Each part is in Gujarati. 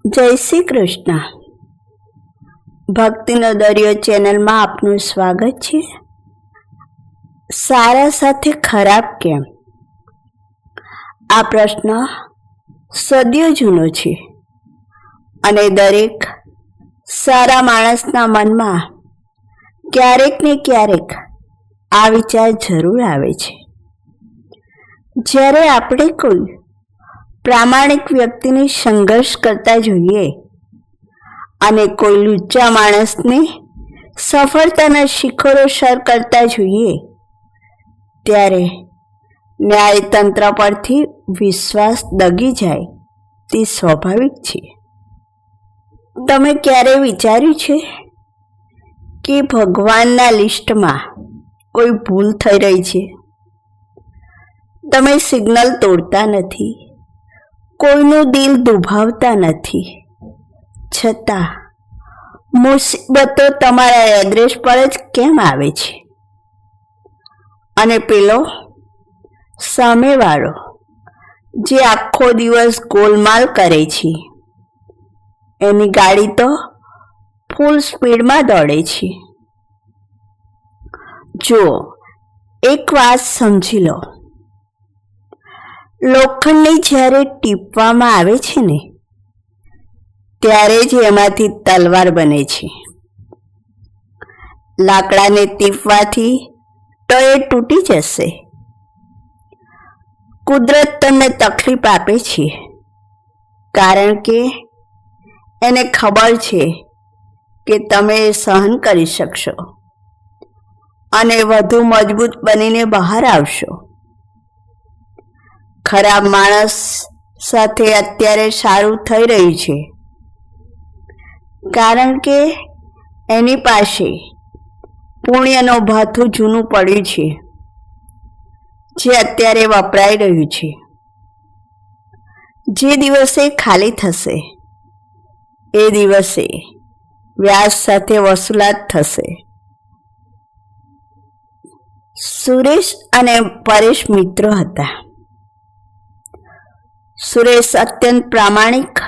જય શ્રી કૃષ્ણ. ભક્તિનો દરિયો ચેનલમાં આપનું સ્વાગત છે. સારા સાથે ખરાબ કેમ? આ પ્રશ્ન સદીઓ જૂનો છે અને દરેક સારા માણસના મનમાં ક્યારેક ને ક્યારેક આ વિચાર જરૂર આવે છે. જ્યારે આપણે કોઈ પ્રામાણિક વ્યક્તિને સંઘર્ષ કરતા જોઈએ અને કોઈ લુચ્ચા માણસને સફળતાના શિખરો સર કરતા જોઈએ, ત્યારે ન્યાયતંત્ર પરથી વિશ્વાસ દગી જાય તે સ્વાભાવિક છે. તમે ક્યારે વિચાર્યું છે કે ભગવાનના લિસ્ટમાં કોઈ ભૂલ થઈ રહી છે? તમે સિગ્નલ તોડતા નથી, કોઈનું દિલ દુભાવતા નથી, છતાં મુસીબતો તમારા એડ્રેસ પર જ કેમ આવે છે? અને પેલો સામેવાળો જે આખો દિવસ ગોલમાલ કરે છે, એની ગાડી તો ફૂલ સ્પીડમાં દોડે છે. જુઓ, એક વાત સમજી લો. લોખંડને જ્યારે ટીપવામાં આવે છે ને, ત્યારે જ એમાંથી તલવાર બને છે. લાકડાને ટીપવાથી તો એ તૂટી જશે. કુદરત તમને તકલીફ આપે છે કારણ કે એને ખબર છે કે તમે સહન કરી શકશો અને વધુ મજબૂત બનીને બહાર આવશો. ખરાબ માણસ સાથે અત્યારે સારું થઈ રહ્યું છે કારણ કે એની પાસે પુણ્યનો ભાથું જૂનું પડ્યું છે જે અત્યારે વપરાઈ રહ્યું છે. જે દિવસે ખાલી થશે એ દિવસે વ્યાજ સાથે વસૂલાત થશે. સુરેશ અને પરેશ મિત્રો હતા. સુરેશ અત્યંત પ્રામાણિક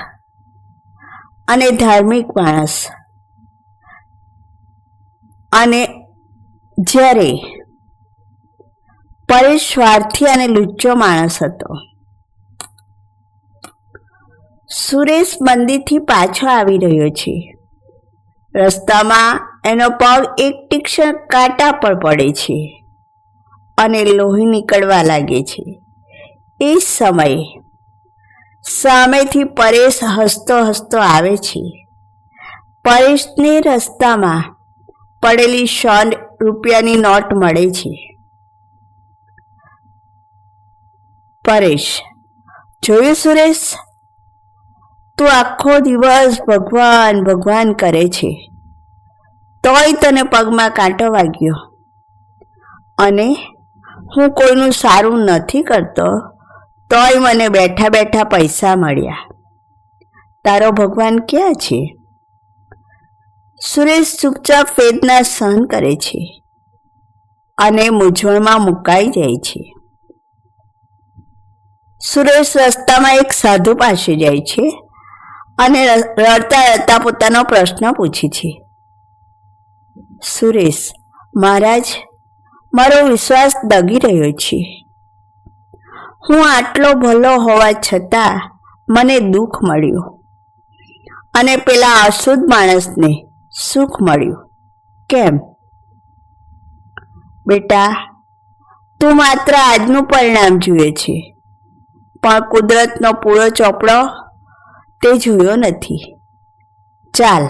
અને ધાર્મિક માણસ, અને જ્યારે પરેશ સ્વાર્થી અને લુચ્ચો માણસ હતો. સુરેશ મંદિરથી પાછો આવી રહ્યો છે. રસ્તામાં એનો પગ એક તીક્ષ્ણ કાંટા પર પડે છે અને લોહી નીકળવા લાગે છે. એ સમયે સામેથી પરેશ હસતો હસતો આવે છે. પરેશને રસ્તામાં પડેલી 100 રૂપિયાની નોટ મળે છે. પરેશ: જોયું સુરેશ, તું આખો દિવસ ભગવાન ભગવાન કરે છે, તોય તને પગમાં કાંટો વાગ્યો, અને હું કોઈનું સારું નથી કરતો તોય મને બેઠા બેઠા પૈસા મળ્યા. તારો ભગવાન ક્યાં છે? સુરેશ ચૂપચાપ વેદના સહન કરે છે અને મૂંઝવણમાં મુકાઈ જાય છે. સુરેશ રસ્તામાં એક સાધુ પાસે જાય છે અને રડતા રડતા પોતાનો પ્રશ્ન પૂછે છે. સુરેશ: મહારાજ, મારો વિશ્વાસ દગી રહ્યો છે. હું આટલો ભલો હોવા છતાં મને દુઃખ મળ્યું અને પેલા અશુદ્ધ માણસને સુખ મળ્યું. કેમ? બેટા, તું માત્ર આજનું પરિણામ જુએ છે, પણ કુદરતનો પૂરો ચોપડો તે જોયો નથી. ચાલ,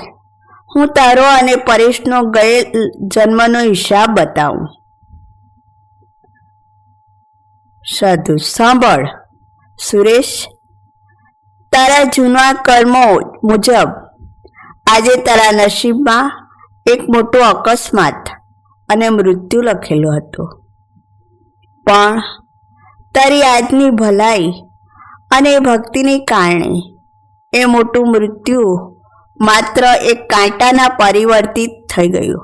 હું તારો અને પરેશનો ગયેલ જન્મનો હિસાબ બતાવું. સાધુ: સાંભળ સુરેશ, તારા જૂના કર્મો મુજબ આજે તારા નસીબમાં એક મોટો અકસ્માત અને મૃત્યુ લખેલો હતો, પણ તારી આજની ભલાઈ અને ભક્તિને કારણે એ મોટું મૃત્યુ માત્ર એક કાંટાના પરિવર્તિત થઈ ગયું.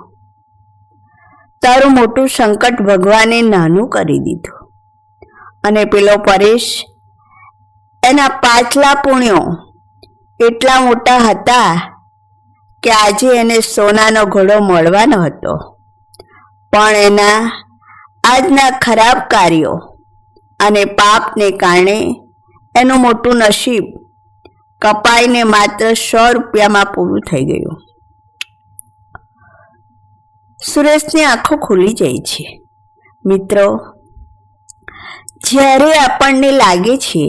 તારું મોટું સંકટ ભગવાને નાનું કરી દીધું અને પેલો પરેશ એના પાછલા પુણ્યો એટલા મોટા હતા કે આજે એને સોનાનો ઘોડો મળવાનો હતો, પણ એના આજના ખરાબ કાર્યો અને પાપને કારણે એનું મોટું નસીબ કપાઈને માત્ર 100 રૂપિયામાં પૂરું થઈ ગયું. સુરેશની આંખો ખુલી જાય છે. મિત્રો, જ્યારે આપણને લાગે છે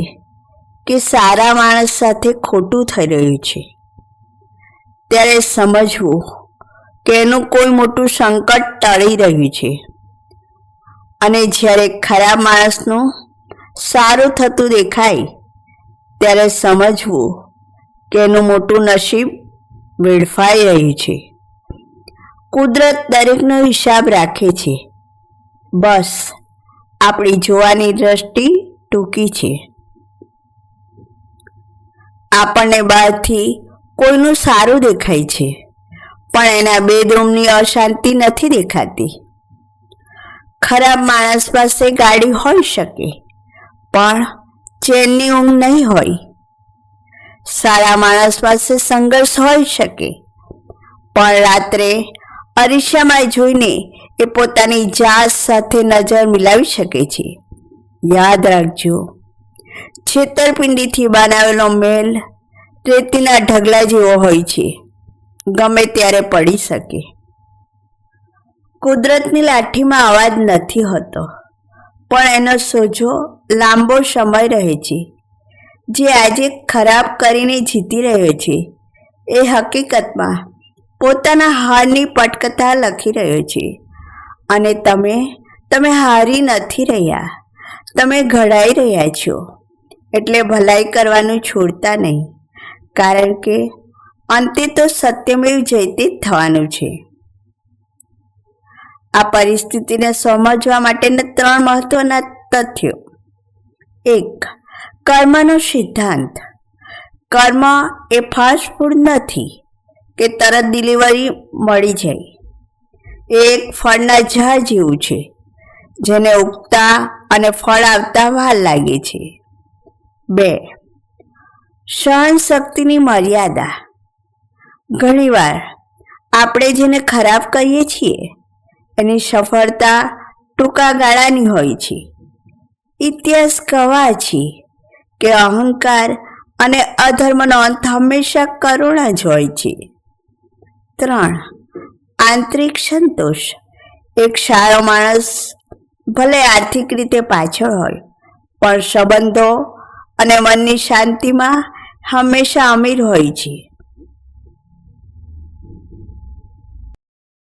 કે સારા માણસ સાથે ખોટું થઈ રહ્યું છે, ત્યારે સમજવું કે એનું કોઈ મોટું સંકટ ટળી રહ્યું છે. અને જ્યારે ખરાબ માણસનું સારું થતું દેખાય, ત્યારે સમજવું કે એનું મોટું નસીબ વેડફાઈ રહ્યું છે. કુદરત દરેકનો હિસાબ રાખે છે, બસ આપણી જોવાની દ્રષ્ટિ ટૂંકી છે. આપણને બહારથી કોઈનું સારું દેખાય છે, પણ એના બેડરૂમની અશાંતિ નથી દેખાતી. ખરાબ માણસ પાસે ગાડી હોઈ શકે, પણ ચેનની ઊંઘ નહીં હોય. સારા માણસ પાસે સંઘર્ષ હોઈ શકે, પણ રાત્રે અરીસામાં જોઈને એ પોતાની જાત સાથે નજર મિલાવી શકે છે. યાદ રાખજો, છેતરપિંડીથી બનાવેલો મહેલ રેતીના ઢગલા જેવો હોય છે, ગમે ત્યારે પડી શકે. કુદરતની લાઠીમાં અવાજ નથી હોતો, પણ એનો સોજો લાંબો સમય રહે છે. જે આજે ખરાબ કરીને જીતી રહ્યો છે, એ હકીકતમાં પોતાના હારની પટકથા લખી રહ્યો છે. અને તમે હારી નથી રહ્યા, તમે ઘડાઈ રહ્યા છો. એટલે ભલાઈ કરવાનું છોડતા નહીં, કારણ કે અંતે તો સત્યમેવ જયતે જ થવાનું છે. આ પરિસ્થિતિને સમજવા માટેના 3 મહત્વના તથ્યો. 1. કર્મનો સિદ્ધાંત. કર્મ એ ફાસ્ટ ફૂડ નથી કે તરત ડિલિવરી મળી જાય. એ એક ફળના ઝાડ જેવું છે, જેને ઉગતા અને ફળ આવતા વાર લાગે છે. 2. સહન શક્તિની મર્યાદા. ઘણીવાર આપણે જેને ખરાબ કહીએ છીએ, એની સફળતા ટૂંકા ગાળાની હોય છે. ઇતિહાસ ગવાહ છે કે અહંકાર અને અધર્મનો અંત હંમેશા કરુણ જ હોય છે. 3. આંતરિક સંતોષ. એક સારો માણસ ભલે આર્થિક રીતે પાછળ હોય, પણ સંબંધો અને મનની શાંતિમાં હંમેશા અમીર હોય છે.